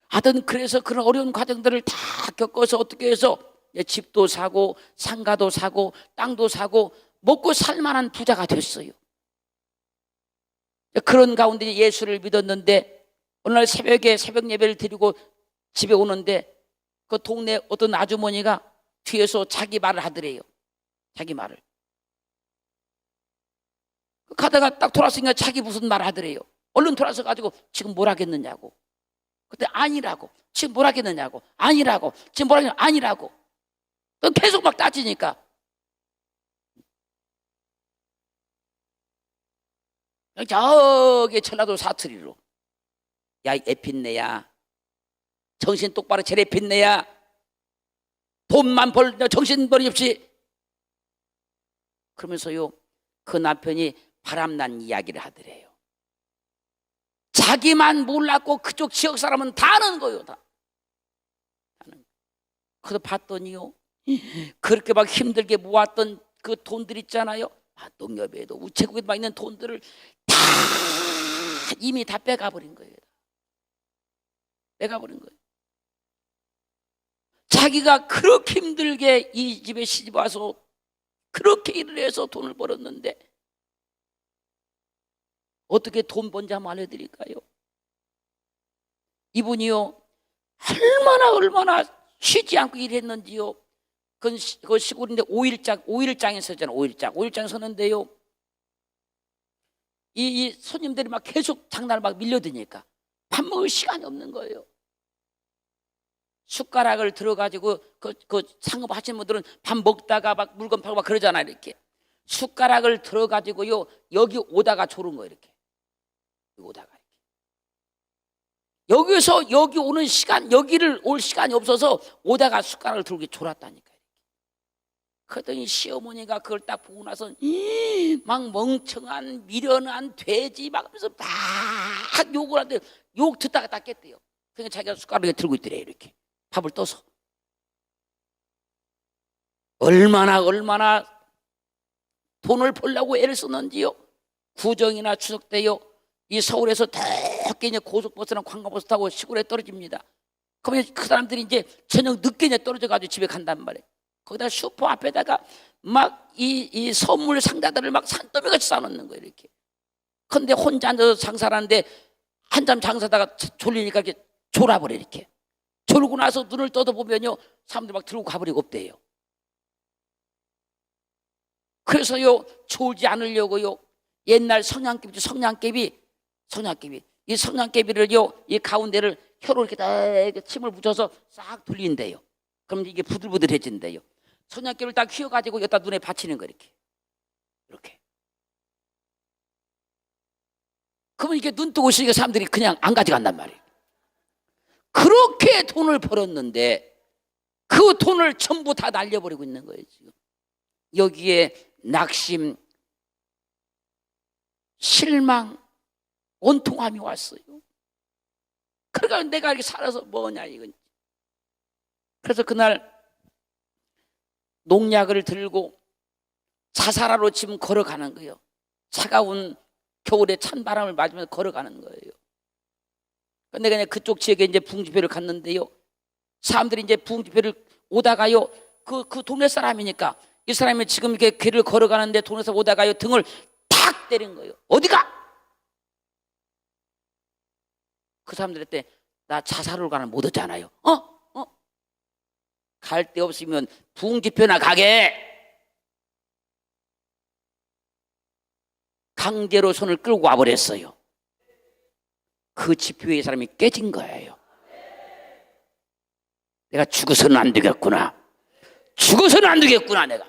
하여튼 그래서 그런 어려운 과정들을 다 겪어서 어떻게 해서 집도 사고 상가도 사고 땅도 사고 먹고 살만한 부자가 됐어요. 그런 가운데 예수를 믿었는데 어느 날 새벽에 새벽 예배를 드리고 집에 오는데 그 동네 어떤 아주머니가 뒤에서 자기 말을 하더래요. 자기 말을 가다가 딱 돌아서니까 자기 무슨 말을 하더래요. 얼른 돌아서 가지고 지금 뭘 하겠느냐고. 그때 아니라고. 지금 뭘 하겠느냐고. 아니라고. 지금 뭘 하겠느냐고. 아니라고. 계속 막 따지니까 저기 전라도 사투리로, 야 이 애핀네야, 정신 똑바로 차려 애핀네야, 돈만 벌 정신벌이 없이. 그러면서요, 그 남편이 바람난 이야기를 하더래요. 자기만 몰랐고 그쪽 지역 사람은 다 아는 거예요. 다. 그래서 봤더니요, 그렇게 막 힘들게 모았던 그 돈들 있잖아요, 농협에도 우체국에도 막 있는 돈들을 다 이미 다 빼가버린 거예요. 빼가버린 거예요. 자기가 그렇게 힘들게 이 집에 시집 와서 그렇게 일을 해서 돈을 벌었는데 어떻게 돈 번지 한번 알려드릴까요? 이분이요, 얼마나 쉬지 않고 일했는지요. 그 시골인데 5일장에 서잖아요. 5일장 서는데요, 이 손님들이 막 계속 장난을 막 밀려드니까 밥 먹을 시간이 없는 거예요. 숟가락을 들어가지고 그 상업 하시는 분들은 밥 먹다가 막 물건 팔고 막 그러잖아요. 이렇게 숟가락을 들어가지고요, 여기 오다가 졸은 거예요. 이렇게 오다가 여기서 여기 오는 시간, 여기를 올 시간이 없어서 오다가 숟가락을 들고 졸았다니까요. 그랬더니 시어머니가 그걸 딱 보고 나서 막 멍청한 미련한 돼지 막 하면서 막 욕을 하는데, 욕 듣다가 딱 깼대요. 그러니까 자기가 숟가락을 들고 있더래요. 이렇게 밥을 떠서. 얼마나 돈을 벌려고 애를 썼는지요. 구정이나 추석 때요, 이 서울에서 늦게 이제 고속버스나 관광버스 타고 시골에 떨어집니다. 그러면 그 사람들이 이제 저녁 늦게 이제 떨어져가지고 집에 간단 말이에요. 거기다 슈퍼 앞에다가 막 이 선물 상자들을 막 산더미같이 쌓아놓는 거예요. 이렇게. 그런데 혼자 앉아서 장사를 하는데 한참 장사하다가 졸리니까 이렇게 졸아버려. 이렇게 졸고 나서 눈을 떠다보면요, 사람들 막 들고 가버리고 없대요. 그래서요, 졸지 않으려고요, 옛날 성냥개비 이 성냥개비를요, 이 가운데를 혀로 이렇게 다 침을 묻혀서 싹 돌린대요. 그럼 이게 부들부들해진대요. 성냥개비를 딱 휘어가지고 여기다 눈에 받치는 거, 이렇게. 그러면 이게 눈 뜨고 있으니까 사람들이 그냥 안 가져간단 말이에요. 그렇게 돈을 벌었는데 그 돈을 전부 다 날려버리고 있는 거예요, 지금. 여기에 낙심, 실망, 원통함이 왔어요. 그러니까 내가 이렇게 살아서 뭐냐, 이건. 그래서 그날 농약을 들고 자살하러 지금 걸어가는 거예요. 차가운 겨울에 찬 바람을 맞으면서 걸어가는 거예요. 근데 그냥 그쪽 지역에 이제 부흥집회를 갔는데요, 사람들이 이제 부흥집회를 오다가요, 그 동네 사람이니까 이 사람이 지금 이렇게 길을 걸어가는데 동네에서 오다가요, 등을 탁 때린 거예요. 어디가? 그 사람들한테 나 자살을 가는 못 오잖아요. 갈 데 없으면 부흥집회나 가게. 강제로 손을 끌고 와버렸어요. 그 지표의 사람이 깨진 거예요. 내가 죽어서는 안 되겠구나. 죽어서는 안 되겠구나 내가.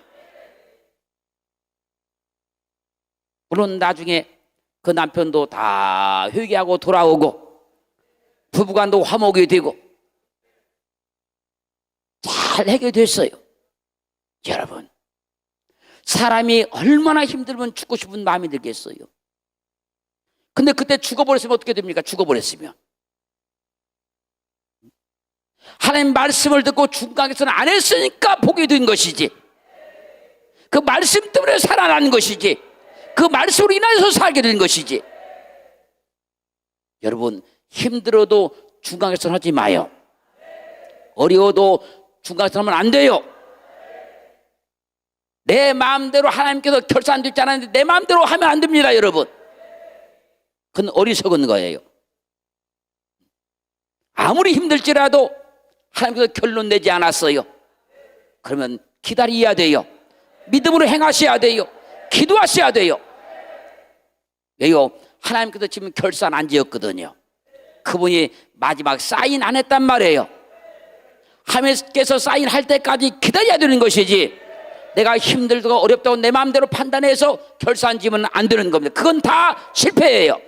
물론 나중에 그 남편도 다 회개하고 돌아오고 부부간도 화목이 되고 잘 해결됐어요. 여러분, 사람이 얼마나 힘들면 죽고 싶은 마음이 들겠어요. 근데 그때 죽어버렸으면 어떻게 됩니까? 죽어버렸으면 하나님 말씀을 듣고 중간에서는 안 했으니까 복이 된 것이지, 그 말씀 때문에 살아나는 것이지, 그 말씀으로 인해서 살게 된 것이지. 여러분, 힘들어도 중간에서는 하지 마요. 어려워도 중간에서 하면 안 돼요. 내 마음대로 하나님께서 결산되지 않았는데 내 마음대로 하면 안 됩니다, 여러분. 그건 어리석은 거예요. 아무리 힘들지라도 하나님께서 결론 내지 않았어요. 그러면 기다려야 돼요. 믿음으로 행하셔야 돼요. 기도하셔야 돼요. 왜요? 하나님께서 지금 결산 안 지었거든요. 그분이 마지막 사인 안 했단 말이에요. 하나님께서 사인할 때까지 기다려야 되는 것이지, 내가 힘들고 어렵다고 내 마음대로 판단해서 결산 지으면 안 되는 겁니다. 그건 다 실패예요.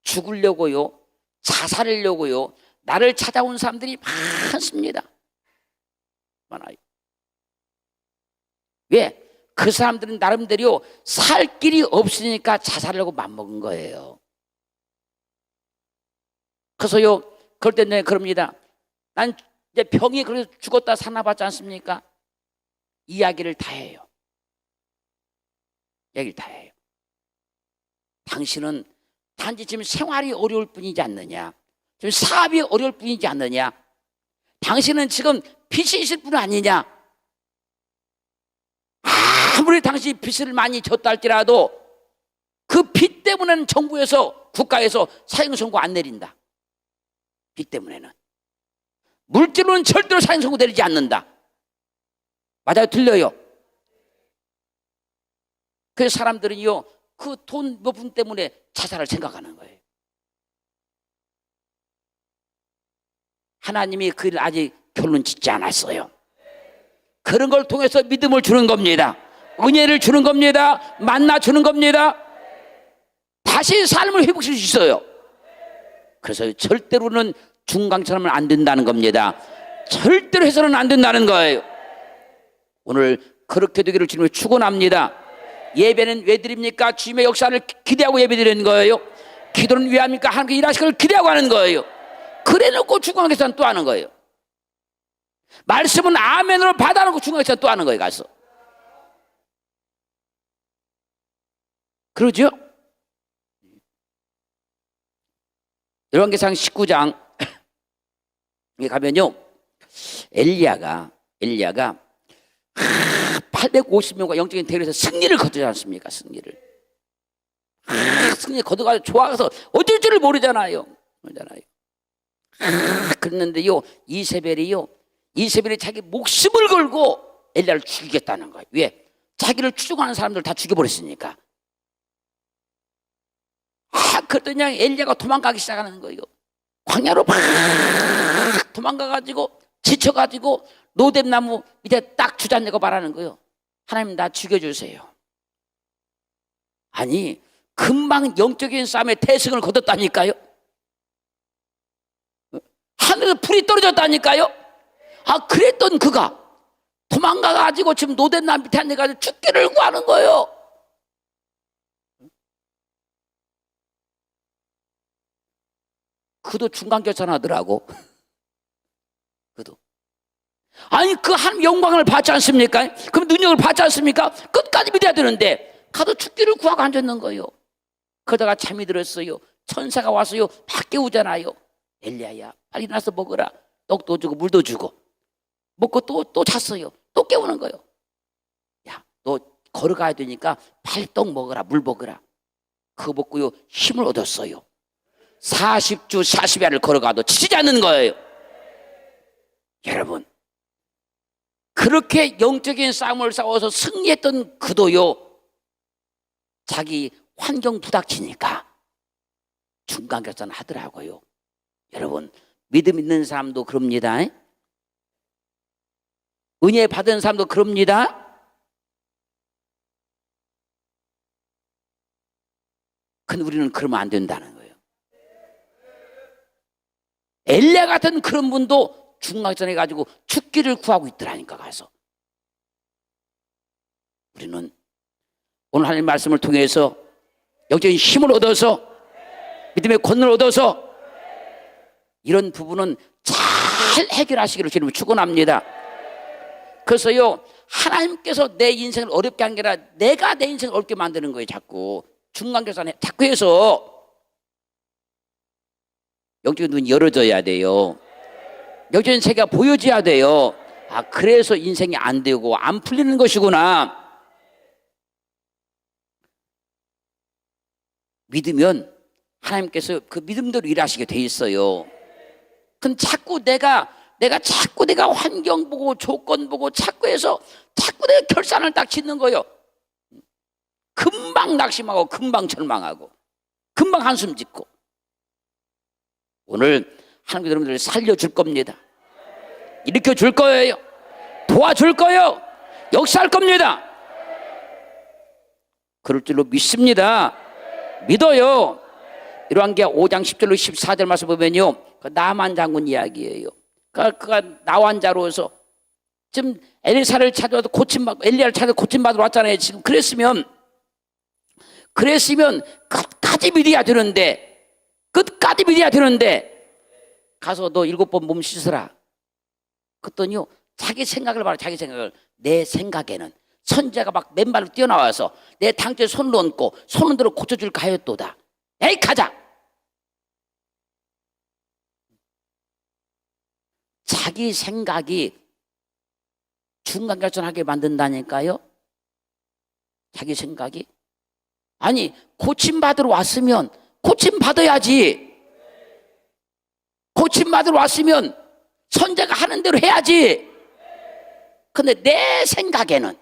죽으려고요, 자살하려고요, 나를 찾아온 사람들이 많습니다. 많아요. 왜? 그 사람들은 나름대로 살 길이 없으니까 자살하려고 맘먹은 거예요. 그래서요, 그럴 때는 그럽니다. 난 이제 병이 그래서 죽었다 사나봤지 않습니까? 이야기를 다 해요. 이야기를 다 해요. 당신은 단지 지금 생활이 어려울 뿐이지 않느냐, 지금 사업이 어려울 뿐이지 않느냐, 당신은 지금 빚이 있을 뿐 아니냐, 아무리 당신이 빚을 많이 졌다 할지라도 그 빚 때문에는 정부에서, 국가에서 사형 선고 안 내린다. 빚 때문에는 물질로는 절대로 사형 선고 내리지 않는다. 맞아요? 틀려요? 그래서 사람들은요, 그 돈 몇 푼 때문에 자살을 생각하는 거예요. 하나님이 그 일 아직 결론 짓지 않았어요. 그런 걸 통해서 믿음을 주는 겁니다. 은혜를 주는 겁니다. 만나 주는 겁니다. 다시 삶을 회복시킬 수 있어요. 그래서 절대로는 중간처럼은 안 된다는 겁니다. 절대로 해서는 안 된다는 거예요. 오늘 그렇게 되기를 주님을 축원합니다. 예배는 왜 드립니까? 주님의 역사를 기대하고 예배 드리는 거예요. 기도는 왜 합니까? 하나님께 일하시기를 기대하고 하는 거예요. 그래 놓고 중간에서는 또 하는 거예요. 말씀은 아멘으로 받아놓고 중간에서 또 하는 거예요. 가서 그러죠? 열왕기상 19장에 가면요, 엘리야가 850명과 영적인 대결에서 승리를 거두지 않습니까? 승리를 거둬가지고 좋아서 어쩔 줄을 모르잖아요. 그랬는데요, 이세벨이 자기 목숨을 걸고 엘리야를 죽이겠다는 거예요. 왜? 자기를 추종하는 사람들 다 죽여버렸으니까. 그랬더니 엘리야가 도망가기 시작하는 거예요. 광야로 막 도망가가지고 지쳐가지고 노뎀나무 밑에 딱 주저앉고 말하는 거예요. 하나님, 나 죽여주세요. 아니, 금방 영적인 싸움에 대승을 거뒀다니까요. 하늘에서 불이 떨어졌다니까요. 그랬던 그가 도망가가지고 지금 노뎀나무 밑에 앉아가지고 죽기를 구하는 거예요. 그도 중간 결산하더라고. 그도. 아니, 그 하나님 영광을 받지 않습니까? 그럼 능력을 받지 않습니까? 끝까지 믿어야 되는데 가도 죽기를 구하고 앉았는 거예요. 그러다가 잠이 들었어요. 천사가 와서요 막 깨우잖아요. 엘리야야, 빨리 일어나서 먹어라. 떡도 주고 물도 주고. 먹고 또 잤어요. 또 깨우는 거예요. 야, 너 걸어가야 되니까 빨리 떡 먹어라, 물 먹어라. 그거 먹고요 힘을 얻었어요. 40주 40야를 걸어가도 지치지 않는 거예요. 여러분, 그 그렇게 영적인 싸움을 싸워서 승리했던 그도요, 자기 환경 부닥치니까 중간결산 하더라고요. 여러분, 믿음 있는 사람도 그럽니다. 은혜 받은 사람도 그럽니다. 근데 우리는 그러면 안 된다는 거예요. 엘리야 같은 그런 분도 중간결산 해가지고 죽기를 구하고 있더라니까. 가서 우리는 오늘 하나님 말씀을 통해서 영적인 힘을 얻어서 믿음의 권능을 얻어서 이런 부분은 잘 해결하시기를 주님을 축원합니다. 그래서요, 하나님께서 내 인생을 어렵게 한 게 아니라 내가 내 인생을 어렵게 만드는 거예요. 자꾸 중간결산에 자꾸 해서 영적인 눈이 열어져야 돼요. 영적인 세계가 보여져야 돼요. 아, 그래서 인생이 안 되고 안 풀리는 것이구나. 믿으면 하나님께서 그 믿음대로 일하시게 돼 있어요. 그럼 자꾸 내가 환경 보고 조건 보고 자꾸 해서 자꾸 내가 결산을 딱 짓는 거예요. 금방 낙심하고 금방 절망하고 금방 한숨 짓고. 오늘 하나님 여러분들을 살려줄 겁니다. 일으켜줄 거예요. 도와줄 거예요. 역사할 겁니다. 그럴 줄로 믿습니다. 믿어요. 이러한 게 5장 10절로 14절 말씀 보면요, 그 나만 장군 이야기예요. 그가 나환자로서 지금 엘리야를 찾아서 고침받으러 왔잖아요. 지금 그랬으면 끝까지 믿어야 되는데 가서 너 7번 몸 씻으라. 그랬더니요, 자기 생각을 내 생각에는 선지자가 막 맨발로 뛰어나와서 내 당초에 손을 얹고 손을 들어 고쳐줄까 하였도다. 에이, 가자. 자기 생각이 중간결산하게 만든다니까요. 자기 생각이. 아니, 고침받으러 왔으면 고침받아야지. 고침받으러 왔으면 선지자가 하는 대로 해야지. 근데 내 생각에는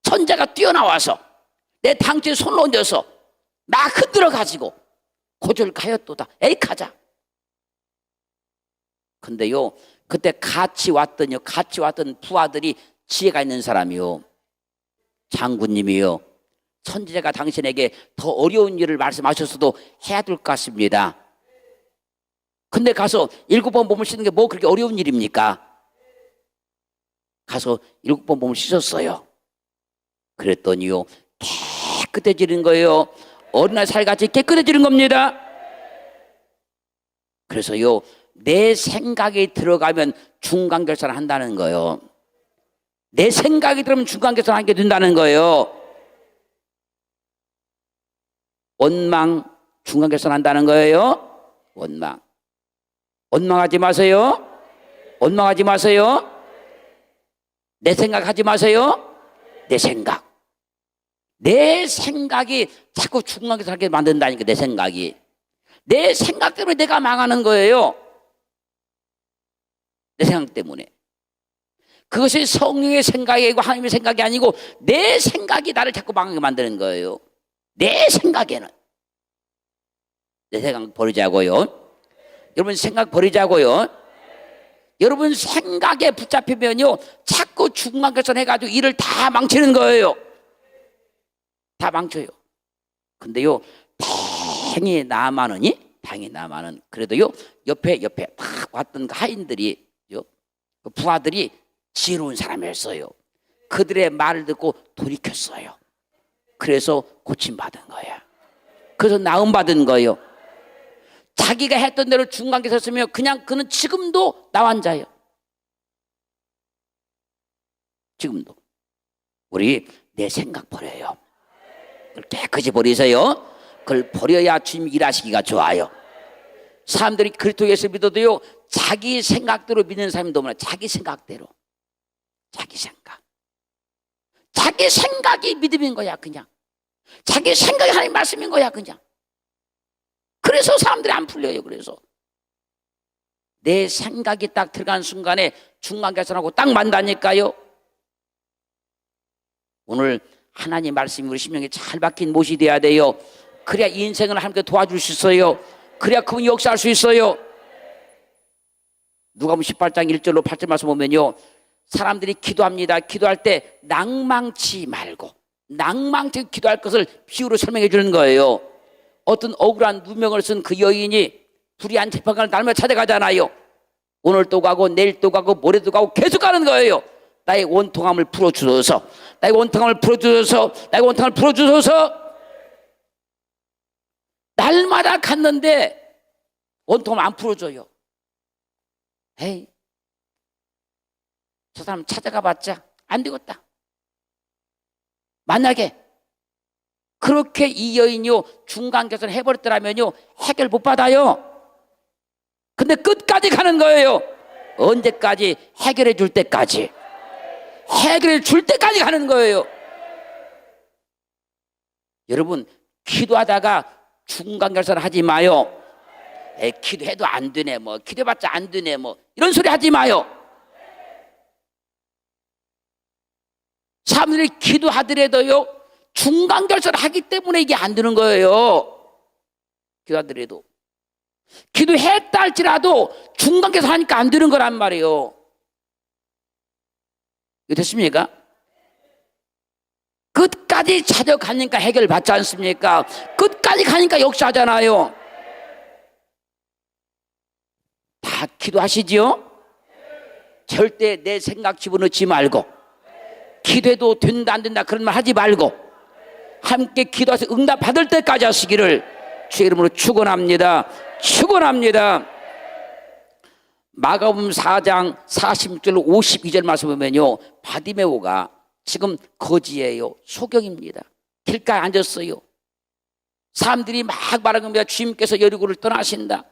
선지자가 뛰어나와서 내 당초에 손을 얹어서 나 흔들어가지고 고쳐줄까 하였도다. 에이, 가자. 근데요, 그때 같이 왔던 부하들이 지혜가 있는 사람이요, 장군님이요, 선지자가 당신에게 더 어려운 일을 말씀하셨어도 해야 될 것 같습니다. 근데 가서 7번 몸을 씻는 게 뭐 그렇게 어려운 일입니까? 가서 7번 몸을 씻었어요. 그랬더니요, 깨끗해지는 거예요. 어린아이 살같이 깨끗해지는 겁니다. 그래서요, 내 생각이 들어가면 중간결산을 한다는 거예요. 내 생각이 들어면 중간결산을 하게 된다는 거예요. 원망, 중간결산 한다는 거예요. 원망하지 마세요. 원망하지 마세요. 내 생각하지 마세요. 내 생각이 자꾸 중간결산하게 만든다니까. 내 생각 때문에 내가 망하는 거예요. 내 생각 때문에. 그것이 성령의 생각이고 하나님의 생각이 아니고 내 생각이 나를 자꾸 망하게 만드는 거예요. 내 생각에는. 내 생각 버리자고요. 여러분, 생각 버리자고요. 여러분, 생각에 붙잡히면요, 자꾸 중간결산 해가지고 일을 다 망치는 거예요. 다 망쳐요. 근데요, 다행히 나만은 그래도요, 옆에 막 왔던 그 하인들이, 그 부하들이 지혜로운 사람이었어요. 그들의 말을 듣고 돌이켰어요. 그래서 고침받은 거야. 그래서 나음받은 거예요. 자기가 했던 대로 중간계서 쓰면 그냥 그는 지금도 나환자예요. 지금도. 우리 내 생각 버려요. 그걸 깨끗이 버리세요. 그걸 버려야 주님 일하시기가 좋아요. 사람들이 그리스도 예수 믿어도요, 자기 생각대로 믿는 사람이 너무나 자기 생각대로. 자기 생각이 믿음인 거야, 그냥. 자기 생각이 하나님 말씀인 거야, 그냥. 그래서 사람들이 안 풀려요. 그래서 내 생각이 딱 들어간 순간에 중간계산하고 딱 만다니까요. 오늘 하나님 말씀이 우리 심령에 잘 박힌 못이 돼야 돼요. 그래야 인생을 하나님께 도와줄 수 있어요. 그래야 그분이 역사할 수 있어요. 누가복음 18장 1절로 8절 말씀 보면요, 사람들이 기도합니다. 기도할 때 낭망치 말고, 낭망치 기도할 것을 비유로 설명해 주는 거예요. 어떤 억울한 누명을 쓴 그 여인이 불의한 재판관을 날마다 찾아가잖아요. 오늘 또 가고 내일 또 가고 모레도 가고 계속 가는 거예요. 나의 원통함을 풀어주소서, 나의 원통함을 풀어주소서, 나의 원통함을 풀어주소서. 날마다 갔는데 원통함을 안 풀어줘요. 에이, 저 사람 찾아가 봤자 안 되겠다. 만약에 그렇게 이 여인이요 중간 계산을 해버렸더라면요 해결 못 받아요. 근데 끝까지 가는 거예요. 언제까지? 해결해 줄 때까지. 해결해 줄 때까지 가는 거예요. 여러분, 기도하다가 중간 결산을 하지 마요. 기도해도 안 되네, 뭐 기도해봤자 안 되네, 뭐 이런 소리 하지 마요. 사람들이 기도하더라도요 중간 결산을 하기 때문에 이게 안 되는 거예요. 기도하더라도, 기도했다 할지라도 중간 결산하니까 안 되는 거란 말이에요. 이거 됐습니까? 끝까지 찾아가니까 해결 받지 않습니까? 끝까지 가니까 역사하잖아요. 다 기도하시지요? 절대 내 생각 집어넣지 말고, 기도해도 된다 안 된다 그런 말 하지 말고, 함께 기도해서 응답 받을 때까지 하시기를 주의 이름으로 축원합니다. 축원합니다. 마가복음 4장 40절 52절 말씀 보면요, 바디메오가 지금 거지예요. 소경입니다. 길가에 앉았어요. 사람들이 막 말하는 겁니다. 주님께서 여리고를 떠나신다.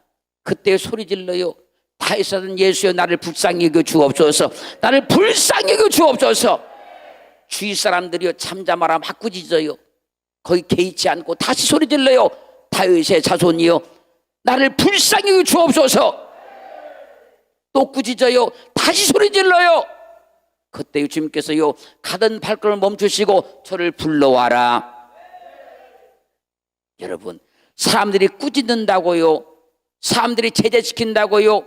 그때 소리 질러요. 다윗사든 예수여 나를 불쌍히 여겨 주옵소서, 나를 불쌍히 여겨 주옵소서. 주위 사람들이요 잠잠하라 막 꾸짖어요. 거기 개의치 않고 다시 소리 질러요. 다윗의 자손이요 나를 불쌍히 여겨 주옵소서. 또 꾸짖어요. 다시 소리 질러요. 그때 주님께서요 가던 발걸음을 멈추시고 저를 불러와라. 여러분, 사람들이 꾸짖는다고요, 사람들이 제재시킨다고요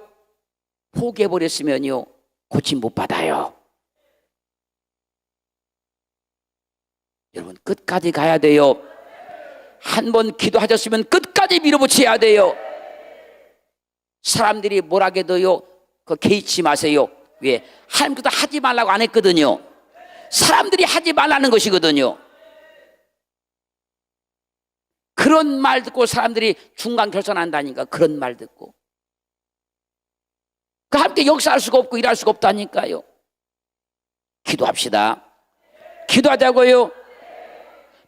포기해버렸으면요 고침 못 받아요. 여러분, 끝까지 가야 돼요. 한 번 기도하셨으면 끝까지 밀어붙여야 돼요. 사람들이 뭐라 해도요 그 개의치 마세요. 왜? 하나님께서 하지 말라고 안 했거든요. 사람들이 하지 말라는 것이거든요. 그런 말 듣고 사람들이 중간 결산한다니까. 그런 말 듣고 그 함께 역사할 수가 없고 일할 수가 없다니까요. 기도합시다. 기도하자고요.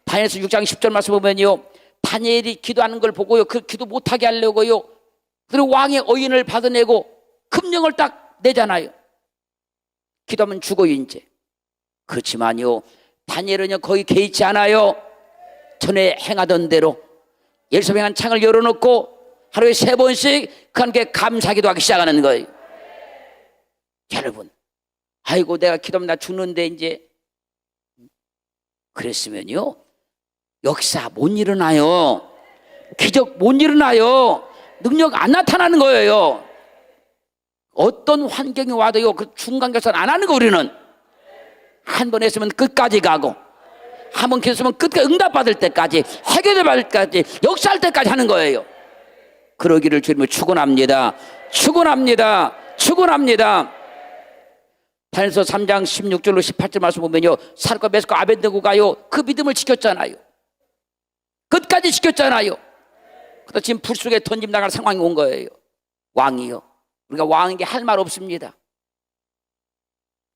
다니엘서 6장 10절 말씀 보면요, 다니엘이 기도하는 걸 보고요 그 기도 못하게 하려고요 그리고 왕의 의인을 받아내고 금령을 딱 내잖아요. 기도하면 죽어요 이제. 그렇지만요 다니엘은요 거의 개의치 않아요. 전에 행하던 대로 예루살렘 창을 열어놓고 하루에 3번씩 그 함께 감사기도하기 시작하는 거예요. 여러분, 아이고 내가 기도하면 나 죽는데 이제 그랬으면요 역사 못 일어나요. 기적 못 일어나요. 능력 안 나타나는 거예요. 어떤 환경이 와도요 그 중간 결산 안 하는 거. 우리는 한 번 했으면 끝까지 가고, 한 번 기도했으면 끝까지 응답 받을 때까지, 해결 받을 때까지, 역사할 때까지 하는 거예요. 그러기를 주님을 축원합니다. 축원합니다. 축원합니다. 다니엘서 3장 16절로 18절 말씀 보면요, 사르과 메스과 아벤느고가요 그 믿음을 지켰잖아요. 끝까지 지켰잖아요. 그래서 지금 불 속에 던짐 나갈 상황이 온 거예요. 왕이요, 우리가 왕에게 할 말 없습니다.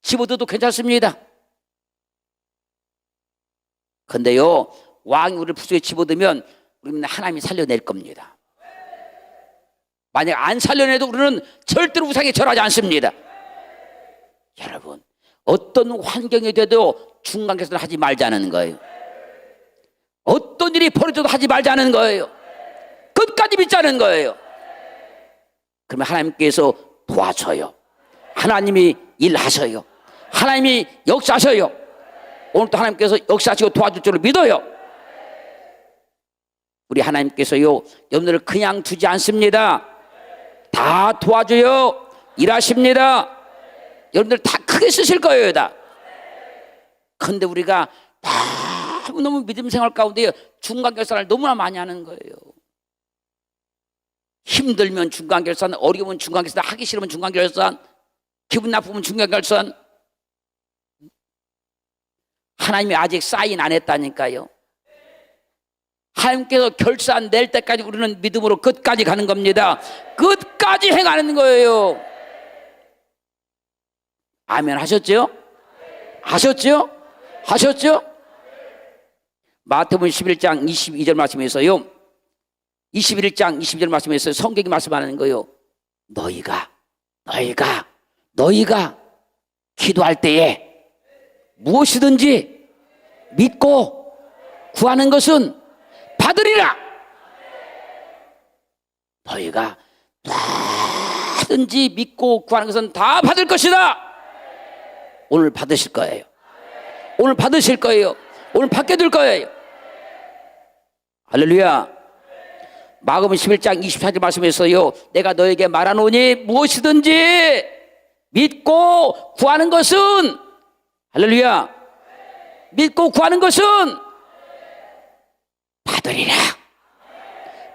집어도 괜찮습니다. 근데요 왕이 우리를 불 속에 집어들면 우리는 하나님이 살려낼 겁니다. 만약 안 살려내도 우리는 절대로 우상에 절하지 않습니다. 여러분, 어떤 환경이 돼도 중간 결산을 하지 말자는 거예요. 어떤 일이 벌어져도 하지 말자는 거예요. 끝까지 믿자는 거예요. 그러면 하나님께서 도와줘요. 하나님이 일하셔요. 하나님이 역사하셔요. 오늘도 하나님께서 역사하시고 도와줄 줄을 믿어요. 우리 하나님께서요, 여러분들을 그냥 두지 않습니다. 다 도와줘요. 일하십니다. 여러분들 다 크게 쓰실 거예요. 다. 그런데 우리가 너무 믿음 생활 가운데 중간결산을 너무나 많이 하는 거예요. 힘들면 중간결산, 어려우면 중간결산, 하기 싫으면 중간결산, 기분 나쁘면 중간결산. 하나님이 아직 사인 안 했다니까요. 하나님께서 결산 낼 때까지 우리는 믿음으로 끝까지 가는 겁니다. 끝까지 행하는 거예요. 아멘 하셨죠? 하셨죠? 하셨죠? 마태복음 11장 22절 말씀에서요, 21장 22절 말씀에서 성경이 말씀하는 거예요. 너희가 기도할 때에 무엇이든지 믿고 구하는 것은 받으리라. 너희가 뭐든지 믿고 구하는 것은 다 받을 것이다. 오늘 받으실 거예요. 오늘 받으실 거예요. 오늘 받게 될 거예요. 할렐루야. 마가복음 11장 24절 말씀에서요, 내가 너에게 말하노니 무엇이든지 믿고 구하는 것은, 할렐루야, 믿고 구하는 것은 받으리라.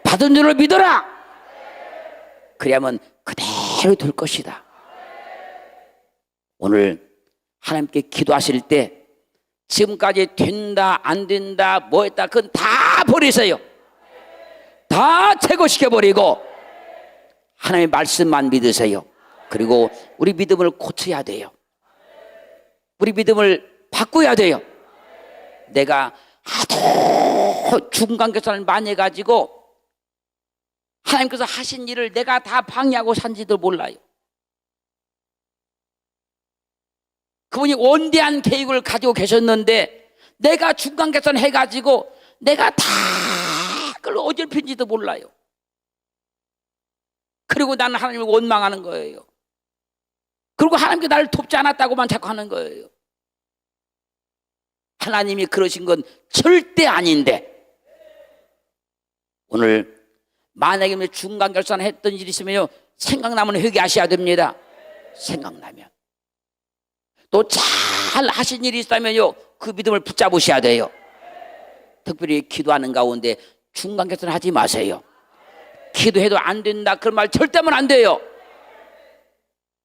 받은 줄을 믿어라. 그래야만 그대로 될 것이다. 오늘 하나님께 기도하실 때 지금까지 된다 안 된다 뭐 했다 그건 다 버리세요. 다 제거시켜버리고 하나님의 말씀만 믿으세요. 그리고 우리 믿음을 고쳐야 돼요. 우리 믿음을 바꿔야 돼요. 내가 하도 중간결산을 많이 해가지고 하나님께서 하신 일을 내가 다 방해하고 산지도 몰라요. 그분이 원대한 계획을 가지고 계셨는데 내가 중간결산 해가지고 내가 다 그걸 어질픈지도 몰라요. 그리고 나는 하나님을 원망하는 거예요. 그리고 하나님께 나를 돕지 않았다고만 자꾸 하는 거예요. 하나님이 그러신 건 절대 아닌데, 오늘 만약에 중간결산 했던 일이 있으면요, 생각나면 회개하셔야 됩니다. 생각나면. 또 잘 하신 일이 있다면요, 그 믿음을 붙잡으셔야 돼요. 특별히 기도하는 가운데 중간결산 하지 마세요. 기도해도 안 된다 그런 말 절대 하면 안 돼요.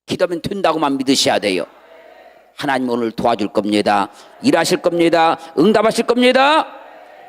기도하면 된다고만 믿으셔야 돼요. 하나님 오늘 도와줄 겁니다. 일하실 겁니다. 응답하실 겁니다.